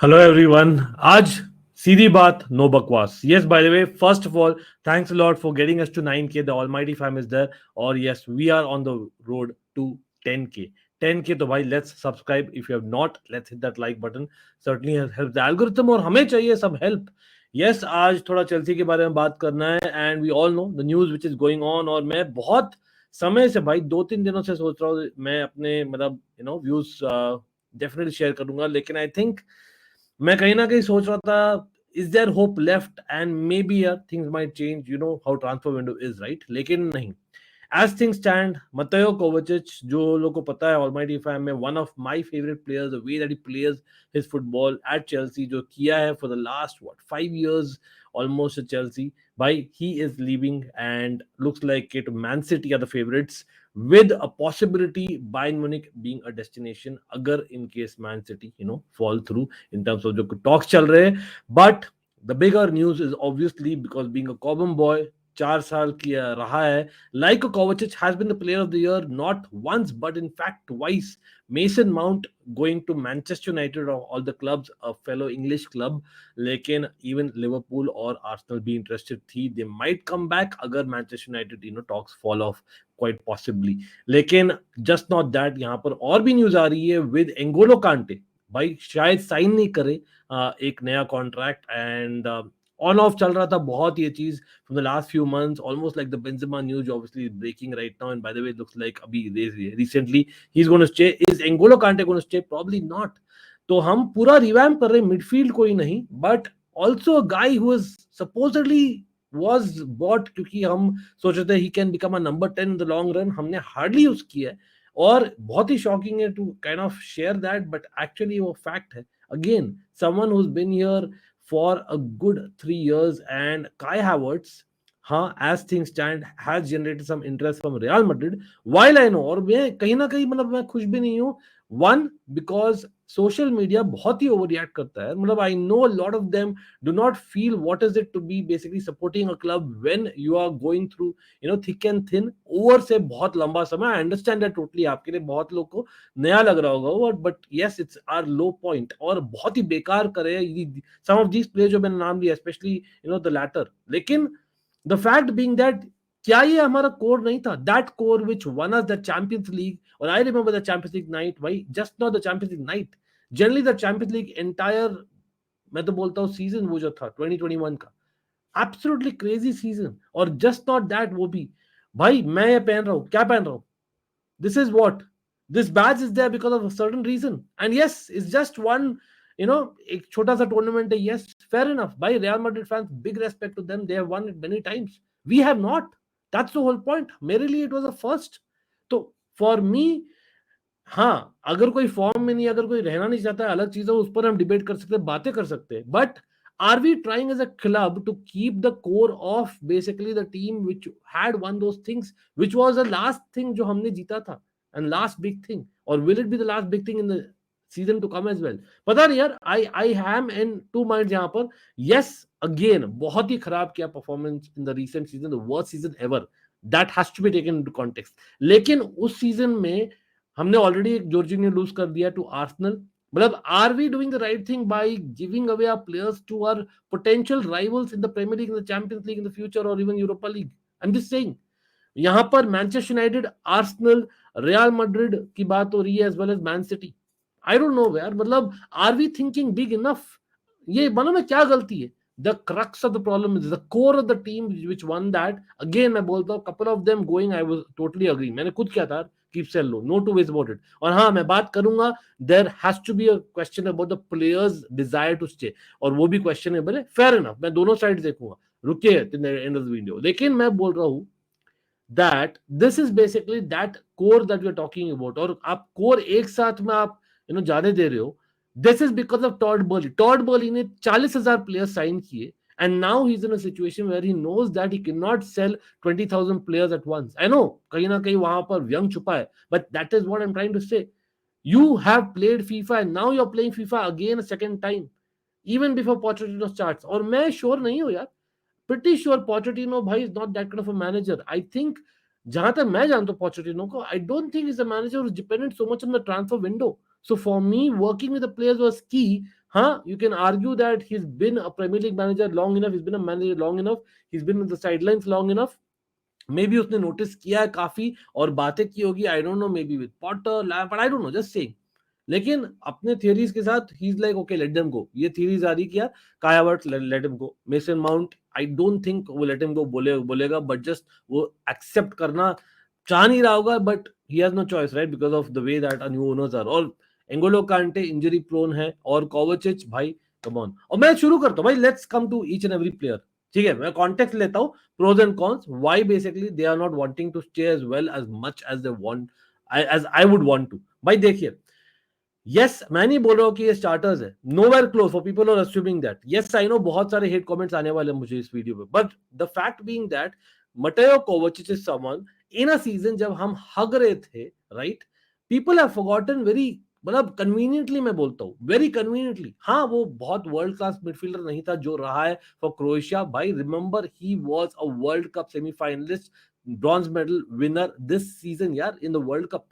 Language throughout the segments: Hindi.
Hello everyone. आज सीधी बात, नो बकवास। Yes, by the way, first of all, thanks a lot for getting us to 9K. The almighty fam is there, और yes, we are on the road to 10K. 10K तो भाई let's subscribe. If you have not, let's hit that like button. Certainly help the algorithm, और हमें चाहिए सब हेल्प. यस, आज थोड़ा चेल्सी के बारे में बात करना है, and we all know the news which is going on. और मैं बहुत समय से भाई 2-3 दिनों से सोच रहा हूँ मैं अपने मतलब व्यूज डेफिनेटली शेयर करूंगा, लेकिन आई थिंक मैं कहीं ना कहीं सोच रहा था, is there hope left, and maybe things might change, you know how transfer window is, right? लेकिन नहीं. As things stand, Mateo Kovacic, जो लोगों को पता है Almighty fan में, one of my favorite players, the way that he plays his football at Chelsea, जो किया है for the last 5 years almost at Chelsea, भाई he is leaving and looks like it Man City are the favorites, with a possibility Bayern Munich being a destination अगर in case Man City fall through in terms of जो talks चल रहे हैं. But the bigger news is obviously, because being a Cobham boy, 4 साल किया रहा है, like Kovacic has been the player of the year not once but in fact twice. Mason Mount going to Manchester United of all the clubs, a fellow English club, लेकिन even Liverpool और Arsenal be interested थी. They might come back अगर Manchester United talks fall off, quite possibly. लेकिन just not that, यहाँ पर और भी न्यूज आ रही है with N'Golo Kante. भाई शायद साइन नहीं करे एक नया कॉन्ट्रैक्ट, एंड ऑन ऑफ चल रहा था बहुत ये चीज from the last few months, almost like the Benzema news obviously is breaking right now. And by the way, it looks like abhi recently he's going to stay. Is N'Golo Kante going to stay? Probably not. तो हम पूरा रिवैम्प कर रहे हैं, मिडफील्ड कोई नहीं, but also a guy who is supposedly was bought, क्योंकि हम सोच रहे थे he can become a number 10 in the long run. हमने हार्डली यूज किया है, और बहुत ही शॉकिंग है to kind of share that, but actually वो फैक्ट है. Again, someone who's been here for a good 3 years, and Kai Havertz, as things stand, has generated some interest from Real Madrid. While I know, और मैं कहीं ना कहीं मतलब मैं खुश भी नहीं हूँ. One, because social media बहुत ही overreact करता है. मतलब I know a lot of them do not feel what is it to be basically supporting a club when you are going through thick and thin. over से बहुत लंबा समय. I understand that totally. आपके लिए बहुत लोग को नया लग रहा होगा, but yes, it's our low point, और बहुत ही बेकार करे some of these players जो मैंने नाम लिया, especially the latter. लेकिन the fact being that, क्या ये हमारा कोर नहीं था? That core which won us the Champions League, और I remember the Champions League night, भाई, just not the Champions League night, generally the Champions League entire, मैं तो बोलता हूँ सीजन वो जो था 2021 का, एब्सोल्युटली क्रेजी सीजन. और जस्ट नॉट दैट, वो भी भाई मैं ये पहन रहा हूँ, क्या पहन रहा हूँ? This is what, this badge is there because of a certain reason. And yes, it's just one, एक छोटा सा टूर्नामेंट है. yes, fair enough. By Real Madrid fans, big respect to them, they have won it many times, we have not. That's the whole point. मेरे लिए it was a first. तो for me, हाँ, अगर कोई फॉर्म में नहीं, अगर कोई रहना नहीं चाहता है, अलग चीज है, उस पर हम डिबेट कर सकते हैं, बातें कर सकते हैं. But are we trying as a club to keep the core of basically the team which had won those things, which was the last thing जो हमने जीता था, and last big thing, or will it be the last big thing in the season to come as well? पता नहीं यार. I am in two minds यहाँ पर. yes, again, बहुत ही खराब किया performance in the recent season, the worst season ever, that has to be taken into context. लेकिन उस सीजन में हमने ऑलरेडी एक जॉर्जिनियो लूज कर दिया टू आर्सेनल. मतलब, are we doing the right thing by giving away our players to our potential rivals in the Premier League, in the Champions League in the future, और even Europa League? I am just saying. यहां पर Manchester United, Arsenal, Real Madrid की बात हो रही है, as well as Man City. I don't know यार, मतलब are we thinking big enough? ये मानो में क्या गलती है? The crux of the problem is the core of the team which won that. Again, मैं बोलता हूँ, couple of them going, I was totally agree. मैंने खुद किया था, keep sell low, no two ways about it. और हाँ, मैं बात करूंगा, there has to be a question about the players' desire to stay, और वो भी questionable है. fair enough, मैं दोनों sides देखूंगा. रुकिए in the end of the video. लेकिन मैं बोल रहा हूँ that this is basically that core that we are talking about, और आप core एक साथ में आप जाने दे रहे हो. This is because of Todd Boehly. Todd Boehly ने 40,000 players sign किए, and now he's in a situation where he knows that he cannot sell 20,000 players at once. I know कहीं ना कहीं वहां पर व्यंग छुपा है, but that is what I'm trying to say. You have played FIFA and now you're playing FIFA again a second time, even before Pochettino starts. और मैं sure नहीं हूँ यार, pretty sure Pochettino bhai is not that kind of a manager. I think, जहां तक मैं जानता हूँ Pochettino को, I don't think he's a manager who's dependent so much on the transfer window. So for me, working with the players was key Huh? You can argue that he's been a Premier League manager long enough, he's been a manager long enough, he's been on the sidelines long enough. May be उसने नोटिस किया है काफी और बातें की होगी, आई don't no, may be with Potter, Lampard, I don't no, just saying. लेकिन अपने थियरीज के साथ he is like okay let them go. ये थियरी जारी किया, काई Havertz late him go, mason mount I don't think वो लेट हिम गो बोलेगा, बट जस्ट वो एक्सेप्ट करना चाह नहीं रहा होगा, but he has no choice right because of the way that new owners are. और एंगोलो कांटे इंजरी प्रोन है, और कोवाचिच भाई कम ऑन. और मैं शुरू करता हूं भाई, let's come to each and every player. ठीक है, मैं कॉन्टेक्स्ट लेता हूं, pros and cons, why basically they are not wanting to stay as well as much as they want, as I would want to. भाई देखिए, यस मैं नहीं बोल रहा हूँ कि ये स्टार्टर्स है, nowhere close for people are assuming that. Yes I know बहुत सारे हेट कमेंट्स आने वाले हैं मुझे इस वीडियो पे, but the fact being that Mateo Kovacic is someone in a season जब हम हग रहे थे, right, people have forgotten very, मतलब कन्वीनियंटली मैं बोलता हूँ, वेरी कन्वीनियंटली. हाँ वो बहुत वर्ल्ड क्लास मिडफील्डर नहीं था जो रहा है फॉर क्रोएशिया. भाई remember he was a world cup semifinalist, bronze medal winner this season यार इन द वर्ल्ड कप,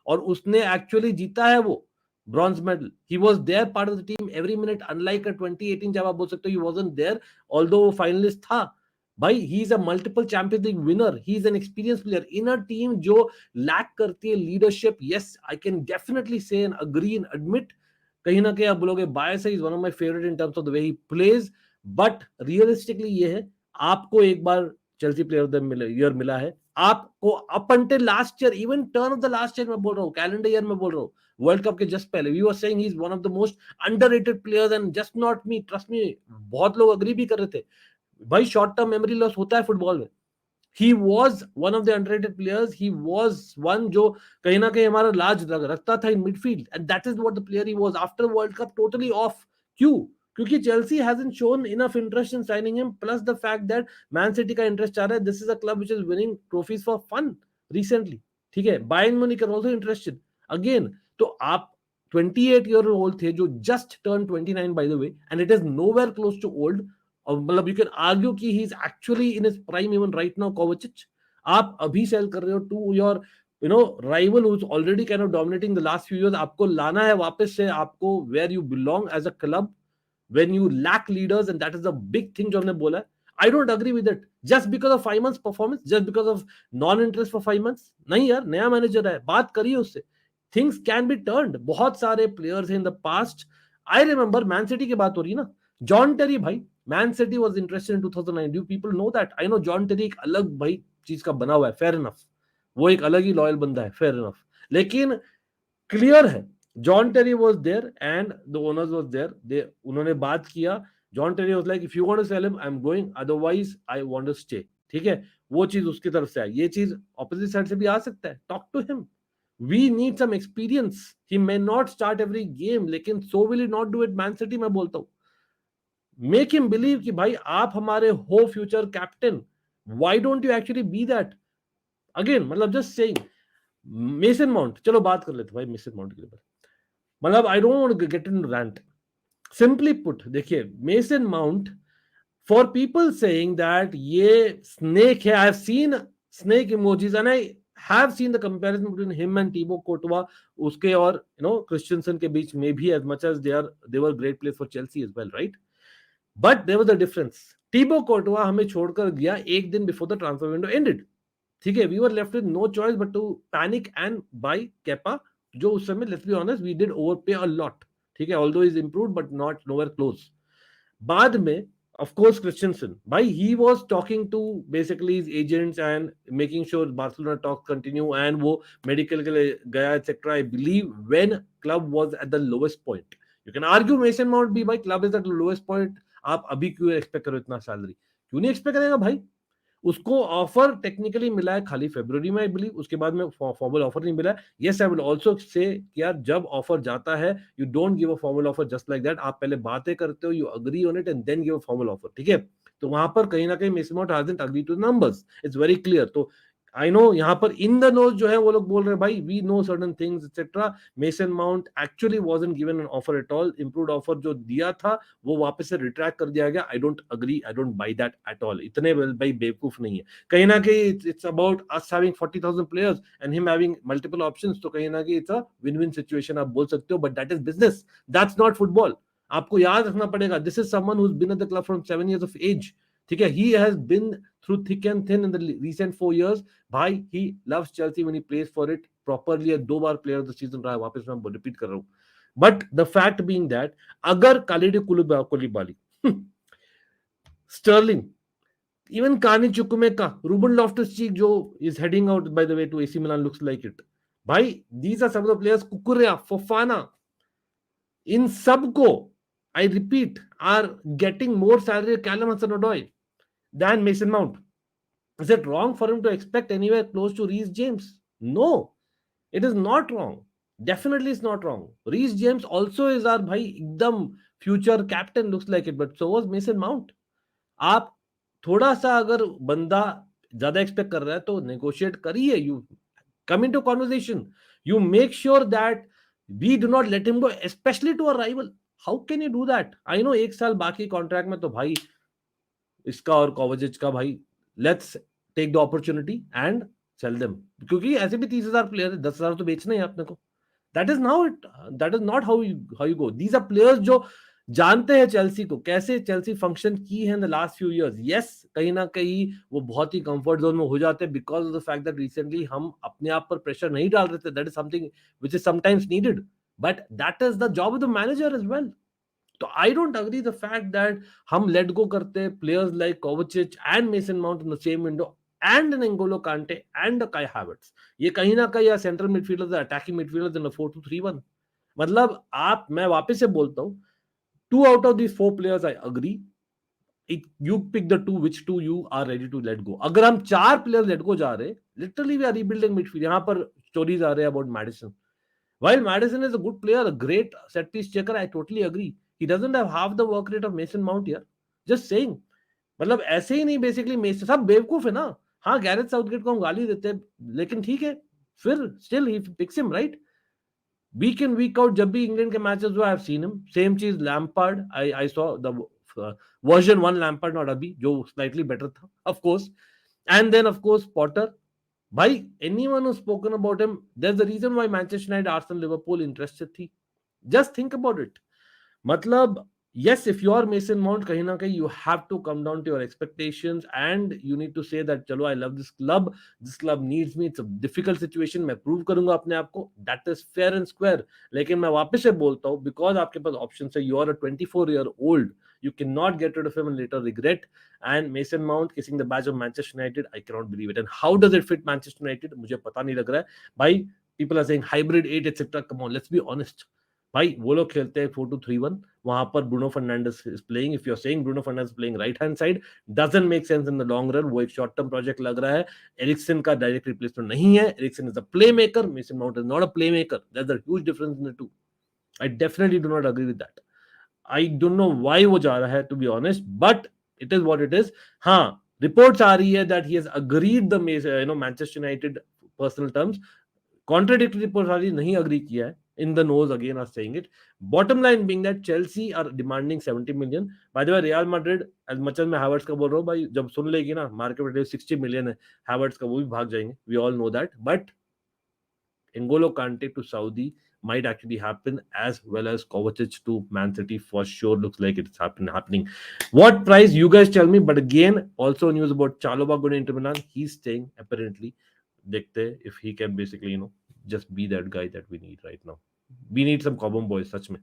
और उसने एक्चुअली जीता है वो bronze medal. He was there part of the team every minute, unlike 2018 जब आप बोल सकते हो ही वाजंट देयर, ऑल्दो वो फाइनलिस्ट था. भाई he is a multiple champions league winner, he is an experience player in a team जो लैक करती है leadership. Yes I can definitely से एंड अग्री एंड एडमिट, कहीं ना कहीं आप बोलोगे बायस है, is one of my favourite in terms of the way he plays, but realistically ये है, आपको एक बार Chelsea player of the year मिला है, आपको up until last year, even turn of the last year मैं बोल रहा हूँ, कैलेंडर ईयर में बोल रहा हूँ, वर्ल्ड कप के जस्ट पहले we were saying he is one of the most underrated players, and just not me, trust me, बहुत लोग अग्री भी कर रहे थे. भाई शॉर्ट टर्म मेमोरी लॉस होता है फुटबॉल में. he was one of the underrated players, he was one जो कहीं ना कहीं हमारा लाज रखता था in midfield, and that is what the player he was. After world cup totally off. क्यों? क्योंकि Chelsea hasn't shown enough interest in signing him, plus the fact that Man City का interest आ रहा है. This is a club which is winning trophies for fun recently. ठीक है, Bayern Munich are also interested again. तो आप 28-year-old थे जो just turned 29 by the way, and it is nowhere close to old. मतलब यू कैन आर्ग्यू कि he is actually in his prime even right now Kovacic. आप अभी सेल कर रहे हो to your rival who is already kind of dominating the last few years. आपको लाना है वापस से आपको where you belong as a club when you lack leaders, and that is a big thing जो हमने बोला है. I don't agree with it just because of 5 months performance, just because of non interest for 5 months. नहीं यार, नया मैनेजर है, बात करिए उससे, थिंग्स कैन बी टर्न्ड. बहुत सारे प्लेयर्स हैं in the past. I remember man city की बात हो रही है ना, जॉन टेरी भाई, Man City was interested in 2009. Do people know that? I know John Terry एक अलग भाई चीज का बना हुआ है, fair enough. वो एक अलग ही लॉयल बंदा है, fair enough. लेकिन क्लियर है, John Terry was there and the owners was there. उन्होंने बात किया. John Terry was like, if you want to sell him, I'm going. Otherwise, I want to stay. ठीक है, वो चीज उसकी तरफ से आई. ये चीज ऑपोजिट साइड से भी आ सकता है. Talk to him. We need some experience. He may not start every game, लेकिन so will he not do it Man City, मैं बोलता हूँ. Make him believe कि भाई आप हमारे हो future captain. Why don't you actually be that? Again, मतलब just saying. मेसन माउंट, चलो बात कर लेते भाई मेसन माउंट के ऊपर. मतलब I don't want to get in rant. Simply put, देखिए Mason Mount, for people saying that ये स्नेक है, I have seen snake emojis and I have seen the comparison between him and Thibaut Courtois, उसके और क्रिस्टियनसन के बीच में भी, as much as they were great players for Chelsea as well, right. But there was a difference. Thibaut Courtois हमें छोड़कर गया एक दिन before the transfer window ended. ठीक है, we were left with no choice but to panic and buy Kepa, जो उस समय let's be honest we did overpay a lot. ठीक है, although is improved but not nowhere close. बाद में of course Christensen, भाई he was talking to basically his agents and making sure Barcelona talks continue, and वो medical के लिए गया etc. I believe when club was at the lowest point. You can argue Mason Mount भी भाई club is at the lowest point. आप अभी क्यों एक्सपेक्ट करो इतना सैलरी? क्यों नहीं एक्सपेक्ट करेगा भाई? उसको ऑफर टेक्निकली मिला है खाली फरवरी में आई बिलीव, उसके बाद में फॉर्मल ऑफर नहीं मिला है. Yes I will also say यार जब ऑफर जाता है you don't give a formal offer just like that. आप पहले बातें करते हो, you agree on it and then give a formal offer. ठीक है, तो वहां पर कहीं ना कहीं Mason Mount hasn't agree to numbers, it's very clear. तो आई नो यहाँ पर इन द नोज जो है वो लोग बोल रहे हैं भाई we know certain things etcetera. Mason Mount actually wasn't given an offer at all. Improved offer जो दिया था वो वापस से रिट्रैक्ट कर दिया गया. आई don't agree, I don't by that at all. इतने भाई बेवकूफ नहीं है. कहीं ना कहीं it's about us having 40,000 players and him having multiple options. तो कहीं ना कहीं it's a win win situation आप बोल सकते हो, but that is business, that's not football. आपको याद रखना पड़ेगा, this is someone who's been at the club from 7 years of age. ठीक है, he has been through thick and thin in the recent 4 years. भाई, he loves Chelsea when he plays for it properly. 2 bar player of the season रहा है, वापस मैं रिपीट कर रहा हूँ. But the fact being that, अगर कालिडी कुलिबाली, Stirling, even Kani Chukwuemeka, Ruben Loftus-Cheek, जो is heading out by the way to AC Milan, looks like it. भाई, these are some of the players, Kukurea, Fofana, इन सबको, I repeat, are getting more salary Callum Hudson-Odoi than Mason Mount. Is it wrong for him to expect anywhere close to Reece James? No, it is not wrong. Definitely it's not wrong. Reece James also is our भाई एकदम future captain, looks like it, but so was Mason Mount. आप थोड़ा सा अगर बंदा ज्यादा एक्सपेक्ट कर रहा है तो नेगोशिएट करिए. You come into conversation, you make sure that we do not let him go, specially to a rival. How can you do that? I know 1 साल बाकी कॉन्ट्रैक्ट में, तो भाई इसका और कोवाचिच का, भाई let's take the opportunity and sell them, क्योंकि ऐसे भी 30,000 प्लेयर है, 10,000 तो बेचना ही आपने को. That is now it, that is not how you go. These are players जो जानते हैं चेल्सी को, कैसे चेल्सी फंक्शन की है in the last few years. Yes, कहीं ना कहीं वो बहुत ही कंफर्ट जोन में हो जाते हैं because of the fact that recently हम अपने आप पर प्रेशर नहीं डाल रहे थे. That is something which is sometimes needed, but that is the job of the manager as well. तो I don't agree the fact that हम लेट गो करते players like Kovacic and Mason Mount in the same window and an N'Golo Kante and a Kai Havertz. ये कहीं ना कहीं सेंट्रल मिडफील्डर्स, अटैकिंग मिडफील्डर्स इन 4-2-3-1. मतलब आप, मैं वापस से बोलता हूँ, 2 out of these 4 players I agree. You pick the 2, which 2 you are ready to let go. अगर हम 4 प्लेयर लेट गो जा रहे, literally we are rebuilding midfield. यहाँ पर स्टोरीज आ रहे हैं about Madison. While Madison is a good player, a great set piece checker, I totally agree. He doesn't have half the work rate of Mason Mount here. Just saying. मतलब ऐसे ही नहीं, बेसिकली मेसन सब बेवकूफ है ना. हाँ, गैरेथ साउथगेट को हम गाली देते हैं, लेकिन ठीक है, फिर still he picks him, right? Week in week out जब भी इंग्लैंड के मैचेस हुआ, I have seen him. Same चीज Lampard, I saw the version 1 Lampard, not अभी, जो स्लाइटली बेटर था, of course. And then of course Potter. भाई, anyone who spoken about him, there is a reason why Manchester United, Arsenal, Liverpool interested थी. Just think about it. मतलब yes, if you are Mason Mount, kahin na kahin you have to come down to your expectations and you need to say that chalo, I love this club needs me, it's a difficult situation, मैं prove करूंगा अपने आप को. That is fair and square. लेकिन मैं वापस से बोलता हूँ, because आपके पास options है, you are a 24-year-old, you cannot get rid of him and later regret. And Mason Mount kissing the badge of Manchester United, I cannot believe it. And how does it fit Manchester United? मुझे पता नहीं लग रहा है भाई. People are saying hybrid 8 etc. Come on, let's be honest. भाई, वो लोग खेलते हैं 4-2-3-1, वहां पर Bruno Fernandes is playing. If you are saying Bruno Fernandes playing right hand side, doesn't make sense in the long run. वो एक शॉर्ट टर्म प्रोजेक्ट लग रहा है. एरिक्सन का डायरेक्ट रिप्लेसमेंट नहीं है. Eriksen is a playmaker, Mason Mount is not a playmaker. That's a huge difference in the two. I definitely do not agree with that. I don't know why वो जा रहा है, to be honest, but it is what it is. हाँ, रिपोर्ट्स आ रही है that he has agreed the Manchester United personal terms. Contradictory reports आ रही, नहीं अग्री किया है. In the nose again are saying it. Bottom line being that Chelsea are demanding 70 million. By the way, Real Madrid, as much as मैं Havertz का बोल रहा हूँ भाई, जब सुन लेगी ना मार्केट वैल्यू 60 million है Havertz का, वो भी भाग जाएंगे. We all know that. But N'Golo Kante to Saudi might actually happen, as well as Kovacic to Man City for sure. Looks like it's happening. What price? You guys tell me. But again, also news about Chalobah going to Inter Milan. He's staying apparently. देखते if he can basically just be that guy that we need right now. We need some common boys, सच में.